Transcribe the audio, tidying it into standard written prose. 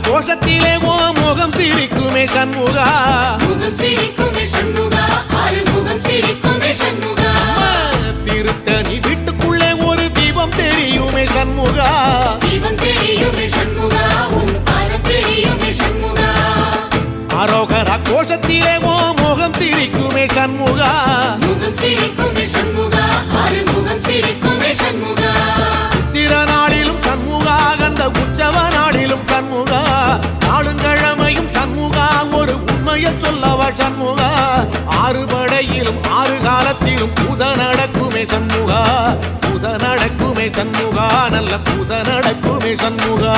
கோஷத்திலே ஓ முகம் சிரிக்குமே சண்முகா திருத்தணி வீட்டுக்குள்ளே ஒரு தீபம் தெரியுமே சண்முகா அரோகரா கோஷத்திலே ஓ முகம் சிரிக்குமே சண்முகா சித்திரநாளிலும் சண்முகா கந்த உற்சவ நாளிலும் சண்முகா நாளுங்கிழமையும் சண்முகா ஒரு உண்மையை சொல்லவா சண்முகா ஆறுபடையிலும் ஆறு காலத்திலும் பூசை நடக்குமே சண்முகா பூசை நடக்குமே சண்முகா நல்ல பூசை நடக்குமே சண்முகா